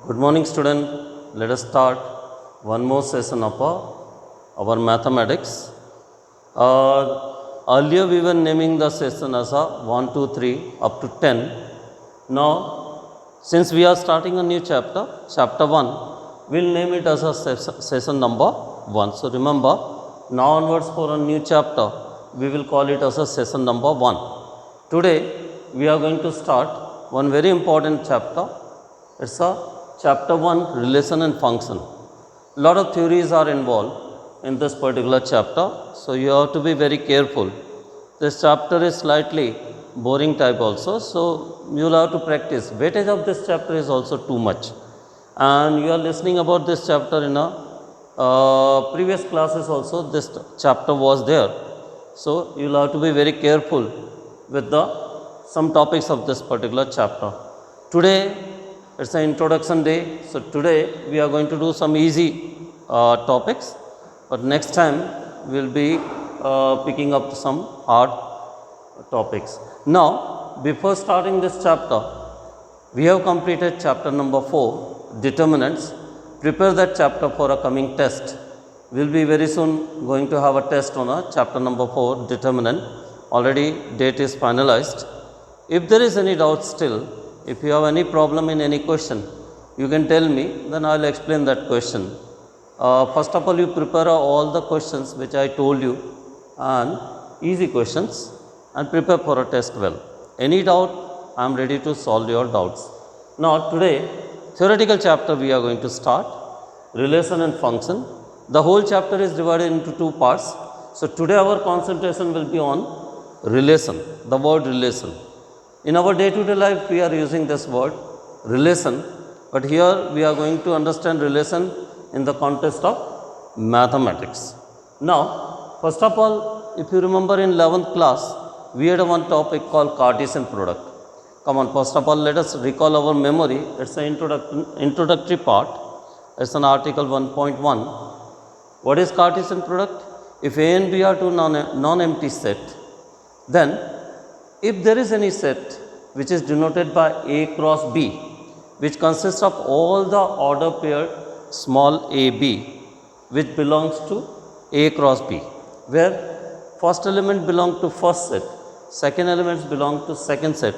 Good morning, student. Let us start one more session of our mathematics. Earlier we were naming the session as a 1, 2, 3 up to 10. Now, since we are starting a new chapter, chapter 1, we'll name it as a session number 1. So, remember, now onwards for a new chapter, we will call it as a session number 1. Today, we are going to start one very important chapter. It's a chapter 1, relation and function. Lot of theories are involved in this particular chapter, so you have to be very careful. This chapter is slightly boring type also, so you will have to practice. Weightage of this chapter is also too much, and you are listening about this chapter in a previous classes also. This chapter was there, so you will have to be very careful with the some topics of this particular chapter. Today it's an introduction day, so today we are going to do some easy topics, but next time we will be picking up some hard topics. Now, before starting this chapter, we have completed chapter number 4, determinants. Prepare that chapter for a coming test. We will be very soon going to have a test on a chapter number 4, determinant. Already date is finalized. If there is any doubt still, if you have any problem in any question, you can tell me, then I will explain that question. First of all, you prepare all the questions which I told you, and easy questions, and prepare for a test well. Any doubt, I am ready to solve your doubts. Now, today, theoretical chapter we are going to start, relation and function. The whole chapter is divided into two parts. So, today our concentration will be on relation, the word relation. In our day-to-day life, we are using this word relation, but here we are going to understand relation in the context of mathematics. Now, first of all, if you remember in 11th class, we had one topic called Cartesian product. Come on, first of all, let us recall our memory. It's an introductory part. It's an article 1.1. What is Cartesian product? If A and B are two non-empty set, then if there is any set which is denoted by A cross B, which consists of all the order pair small a b, which belongs to A cross B, where first element belong to first set, second elements belong to second set,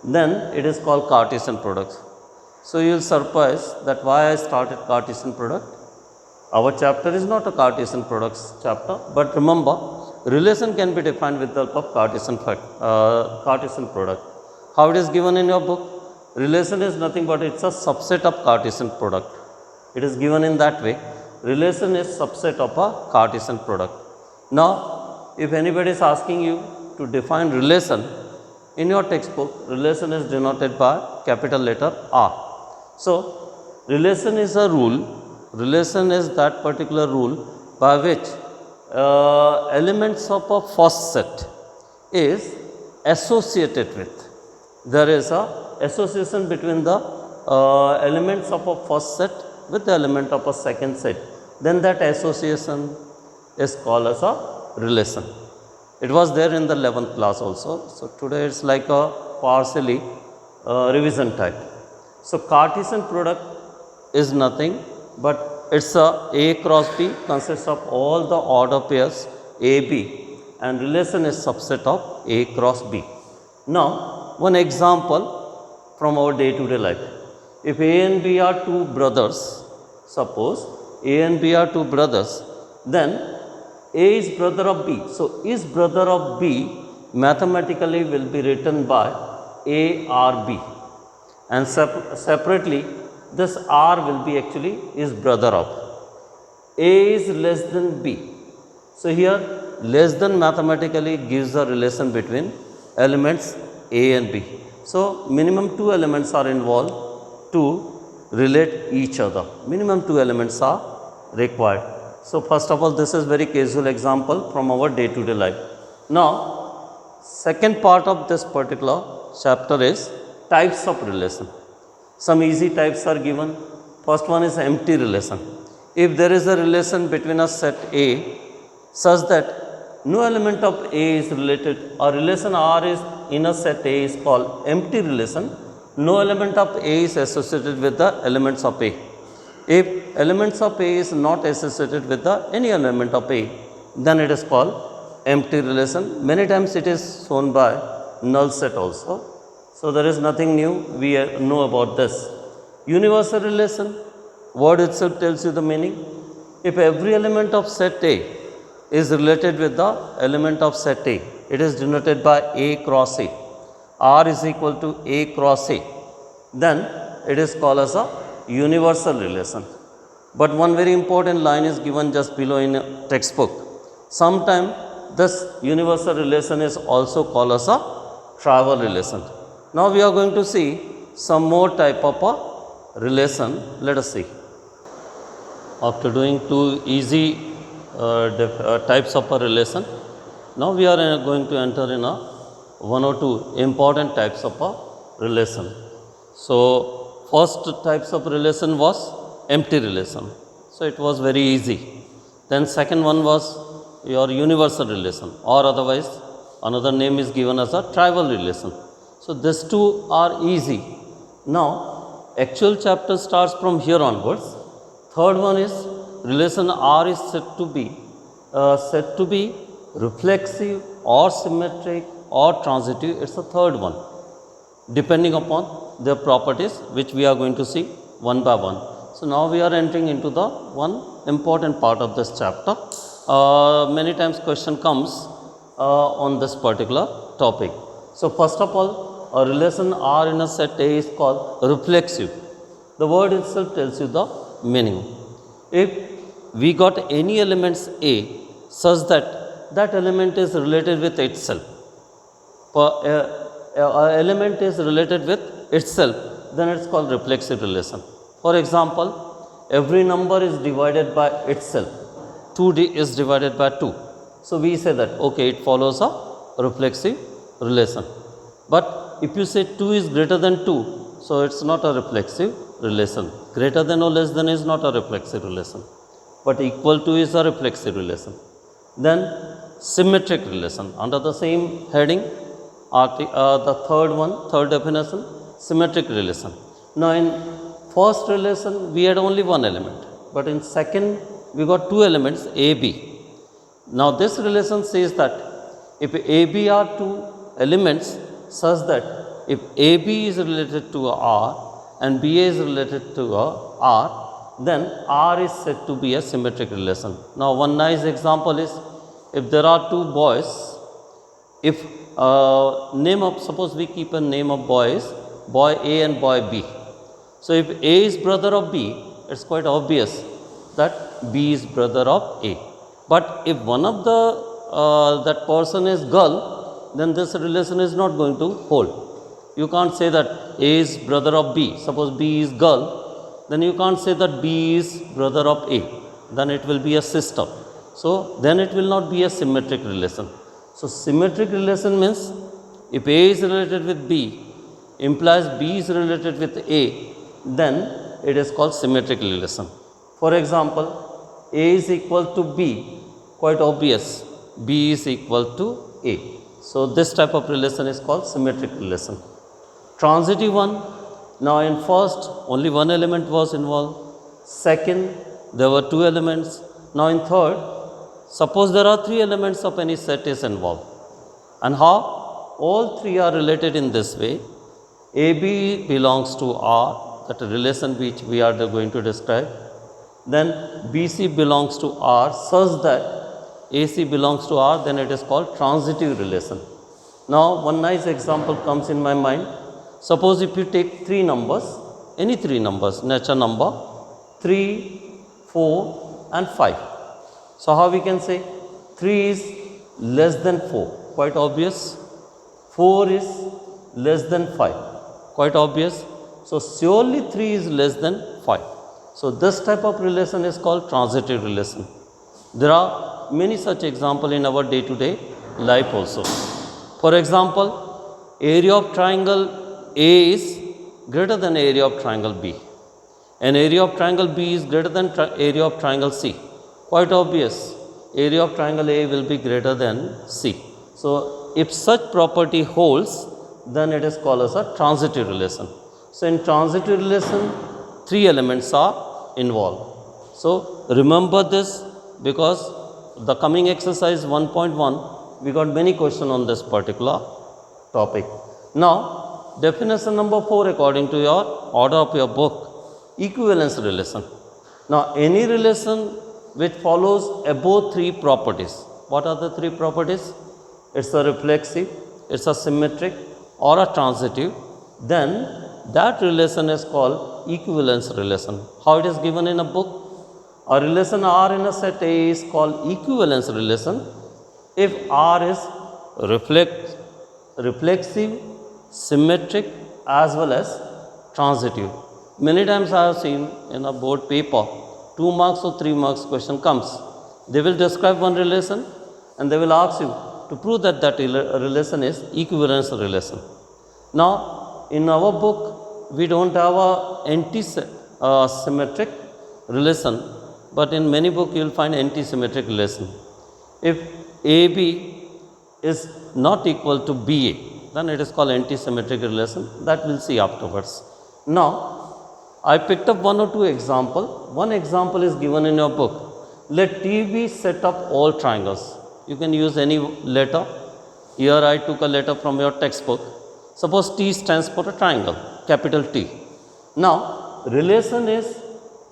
then it is called Cartesian product. So, you will surprise that why I started Cartesian product. Our chapter is not a Cartesian products chapter, but remember, relation can be defined with the help of Cartesian product. How it is given in your book? Relation is nothing but it's a subset of Cartesian product. It is given in that way. Relation is subset of a Cartesian product. Now, if anybody is asking you to define relation, in your textbook, relation is denoted by capital letter R. So, relation is a rule. Relation is that particular rule by which elements of a first set is associated with. There is a association between the elements of a first set with the element of a second set. Then that association is called as a relation. It was there in the 11th class also. So, today it's like a partially revision type. So, Cartesian product is nothing but it's a cross B consists of all the order pairs A, B, and relation is subset of A cross B. Now, one example from our day-to-day life. If A and B are two brothers, suppose A and B are two brothers, then A is brother of B. So, is brother of B mathematically will be written by A R B, and separately this R will be actually is brother of. A is less than B. So, here less than mathematically gives a relation between elements A and B. So, minimum two elements are involved to relate each other. Minimum two elements are required. So, first of all, this is very casual example from our day-to-day life. Now, second part of this particular chapter is types of relation. Some easy types are given. First one is empty relation. If there is a relation between a set A such that no element of A is related, or relation R is in a set A is called empty relation, no element of A is associated with the elements of A. If elements of A is not associated with the any element of A, then it is called empty relation. Many times it is shown by null set also. So there is nothing new, we know about this. Universal relation, word itself tells you the meaning. If every element of set A is related with the element of set A, it is denoted by A cross A. R is equal to A cross A. Then it is called as a universal relation. But one very important line is given just below in a textbook. Sometimes this universal relation is also called as a trivial relation. Now we are going to see some more type of a relation. Let us see. After doing two easy types of a relation, now we are going to enter in a one or two important types of a relation. So first types of relation was empty relation. So it was very easy. Then second one was your universal relation, or otherwise another name is given as a trivial relation. So these two are easy. Now actual chapter starts from here onwards. Third one is relation R is said to be reflexive or symmetric or transitive. It's the third one, depending upon their properties, which we are going to see one by one. So now we are entering into the one important part of this chapter. Many times question comes on this particular topic. So first of all, a relation R in a set A is called reflexive. The word itself tells you the meaning. If we got any elements A such that that element is related with itself, element is related with itself, then it's called reflexive relation. For example, every number is divided by itself. 2D is divided by 2. So we say that okay, it follows a reflexive relation. But if you say 2 is greater than 2, so it's not a reflexive relation. Greater than or less than is not a reflexive relation, but equal to is a reflexive relation. Then symmetric relation, under the same heading, the third definition, symmetric relation. Now in first relation we had only one element, but in second we got two elements A, B. Now this relation says that if A, B are two elements such that if AB is related to R and BA is related to R, then R is said to be a symmetric relation. Now one nice example is, if there are two boys, if suppose we keep a name of boys, boy A and boy B. So if A is brother of B, it's quite obvious that B is brother of A. But if one of the that person is girl, then this relation is not going to hold. You can't say that A is brother of B. Suppose B is girl, then you can't say that B is brother of A. Then it will be a sister. So then it will not be a symmetric relation. So symmetric relation means if A is related with B, implies B is related with A, then it is called symmetric relation. For example, A is equal to B, quite obvious, B is equal to A. So this type of relation is called symmetric relation. Transitive one, now in first only one element was involved, second there were two elements, now in third, suppose there are three elements of any set is involved, and how all three are related in this way. AB belongs to R, that relation which we are going to describe. Then BC belongs to R such that AC belongs to R, then it is called transitive relation. Now one nice example comes in my mind. Suppose if you take three numbers, any three numbers, natural number, 3, 4 and 5. So how we can say 3 is less than 4, quite obvious. 4 is less than 5, quite obvious. So surely 3 is less than 5. So this type of relation is called transitive relation. There are many such examples in our day-to-day life also. For example, area of triangle A is greater than area of triangle B, and area of triangle B is greater than area of triangle C. Quite obvious, area of triangle A will be greater than C. So if such property holds, then it is called as a transitive relation. So in transitive relation, 3 elements are involved. So remember this, because the coming exercise 1.1, we got many questions on this particular topic. Now definition number 4 according to your order of your book, equivalence relation. Now any relation which follows above 3 properties. What are the 3 properties? It's a reflexive, it's a symmetric or a transitive, then that relation is called equivalence relation. How it is given in a book? A relation R in a set A is called equivalence relation if R is reflexive, symmetric as well as transitive. Many times I have seen in a board paper, 2 marks or 3 marks question comes. They will describe one relation and they will ask you to prove that that relation is equivalence relation. Now in our book we don't have a anti-symmetric relation, but in many books you will find anti-symmetric relation. If AB is not equal to BA, then it is called anti-symmetric relation. That we'll see afterwards. Now I picked up 1 or 2 example. One example is given in your book. Let T be set of all triangles. You can use any letter. Here I took a letter from your textbook. Suppose T stands for a triangle, capital T. Now relation is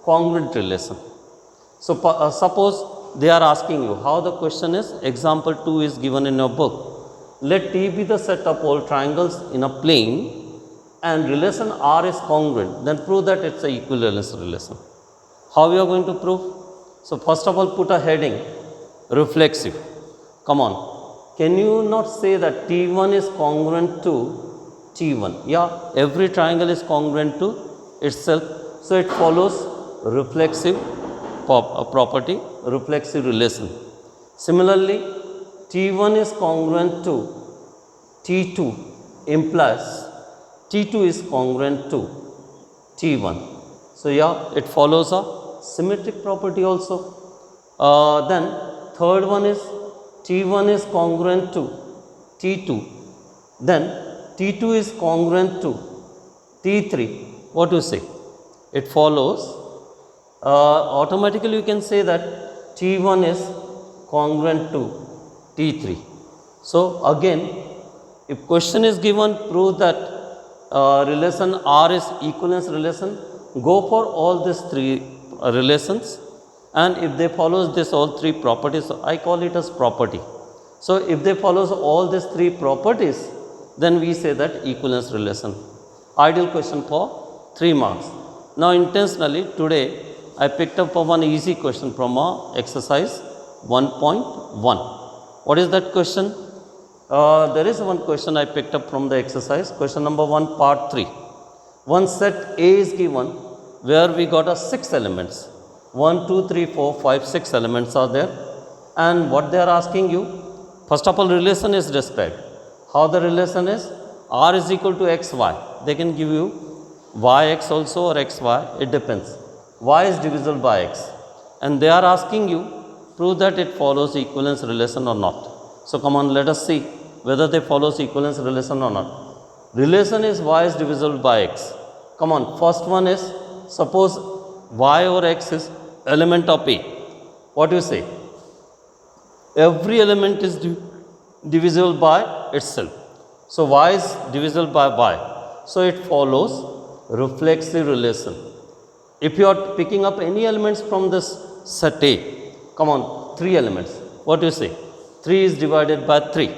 congruent relation. So suppose they are asking you how the question is. Example 2 is given in your book. Let T be the set of all triangles in a plane and relation R is congruent, then prove that it's a equivalence relation. How we are going to prove? So first of all put a heading, reflexive. Come on, can you not say that T1 is congruent to T1? Yeah, every triangle is congruent to itself. So it follows reflexive property, reflexive relation. Similarly, T1 is congruent to T2 implies T2 is congruent to T1. So yeah, it follows a symmetric property also. Then third one is T1 is congruent to T2. Then T2 is congruent to T3. What do you say? It follows automatically you can say that T1 is congruent to T3. So again, if question is given, prove that relation R is equivalence relation, go for all these 3 relations, and if they follows this all 3 properties, I call it as property. So if they follows all these 3 properties, then we say that equivalence relation. Ideal question for 3 marks. Now intentionally today I picked up one easy question from exercise 1.1. What is that question? There is one question I picked up from the exercise, question number 1 part 3. One set A is given where we got 6 elements. 1, 2, 3, 4, 5, 6 elements are there. And what they are asking you, first of all relation is described. How the relation is? R is equal to XY. They can give you YX also or XY, it depends. Y is divisible by X. And they are asking you, prove that it follows equivalence relation or not. So come on, let us see whether they follows equivalence relation or not. Relation is Y is divisible by X. Come on, first one is, suppose Y or X is element of A. What do you say? Every element is divisible by itself. So Y is divisible by Y. So it follows reflexive relation. If you are picking up any elements from this set A, come on, 3 elements. What do you say? 3 is divided by 3.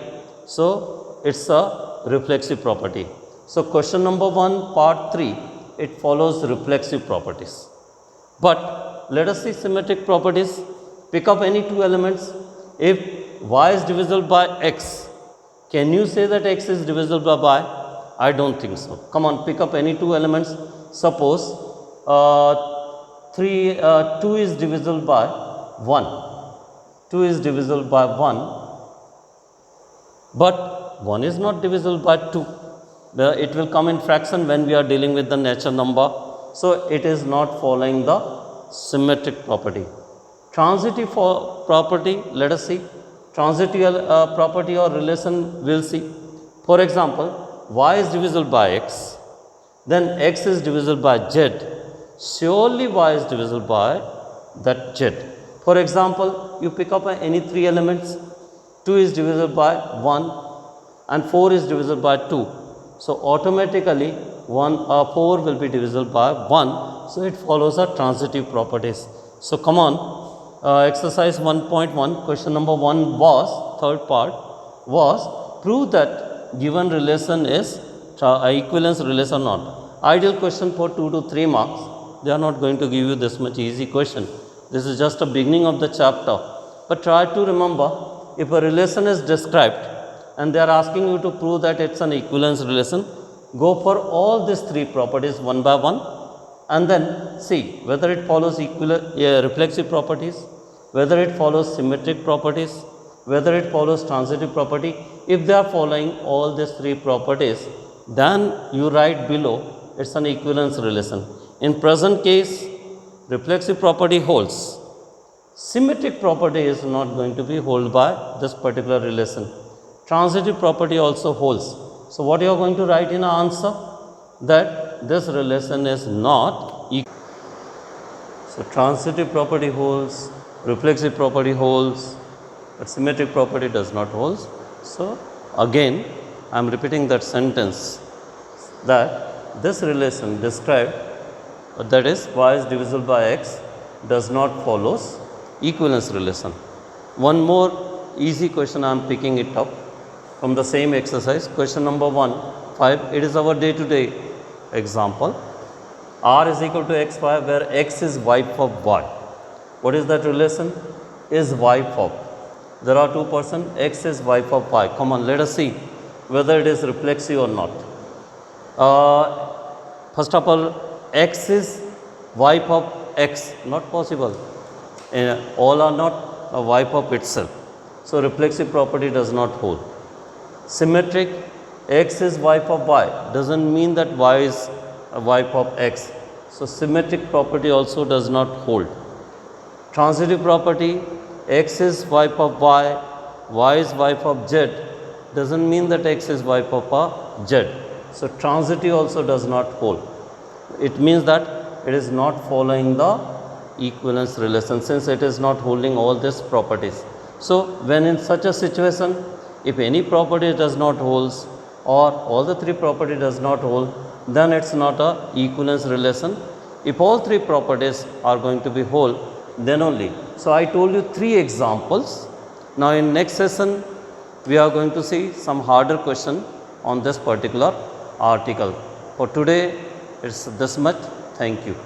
So it's a reflexive property. So question number 1 part 3, it follows reflexive properties. But let us see symmetric properties. Pick up any 2 elements. If Y is divisible by X, can you say that X is divisible by Y? I don't think so. Come on, pick up any 2 elements. Suppose 2 is divisible by 1. 2 is divisible by 1, but 1 is not divisible by 2. It will come in fraction when we are dealing with the natural number. So it is not following the symmetric property. Transitive property, let us see. Transitive property or relation, we'll see. For example, Y is divisible by X, then x is divisible by z, surely y is divisible by that z. For example, you pick up any 3 elements, 2 is divisible by 1 and 4 is divisible by 2. So, automatically 4 will be divisible by 1. So, it follows the transitive properties. So, come on, exercise 1.1, question number 1 was, third part was, prove that given relation is equivalence relation or not. Ideal question for 2 to 3 marks. They are not going to give you this much easy question. This is just a beginning of the chapter. But try to remember, if a relation is described and they are asking you to prove that it's an equivalence relation, go for all these 3 properties one by one and then see whether it follows reflexive properties, whether it follows symmetric properties, whether it follows transitive property. If they are following all these 3 properties, then you write below it's an equivalence relation. In present case, reflexive property holds. Symmetric property is not going to be held by this particular relation. Transitive property also holds. So, what you are going to write in an answer? That this relation is not equal. So, transitive property holds, reflexive property holds, but symmetric property does not hold. So, again I am repeating that sentence, that this relation described, that is y is divisible by x, does not follows equivalence relation. One more easy question I am picking it up from the same exercise, question number 5. It is our day to day example. R is equal to xy, where x is wife of y. What is that relation? Is wife of. There are 2 persons, x is wife of y. Come on, let us see whether it is reflexive or not. First of all, x is wife of x, not possible. All are not a wife of itself. So, reflexive property does not hold. Symmetric, x is wife of y, does not mean that y is a wife of x. So, symmetric property also does not hold. Transitive property, x is wife of y is wife of z, does not mean that x is wife of z. So, transitive also does not hold. It means that it is not following the equivalence relation, since it is not holding all these properties. So, when in such a situation, if any property does not hold or all the 3 property does not hold, then it is not a equivalence relation. If all 3 properties are going to be whole, then only. So, I told you 3 examples. Now, in next session, we are going to see some harder question on this particular article. For today, it's this much. Thank you.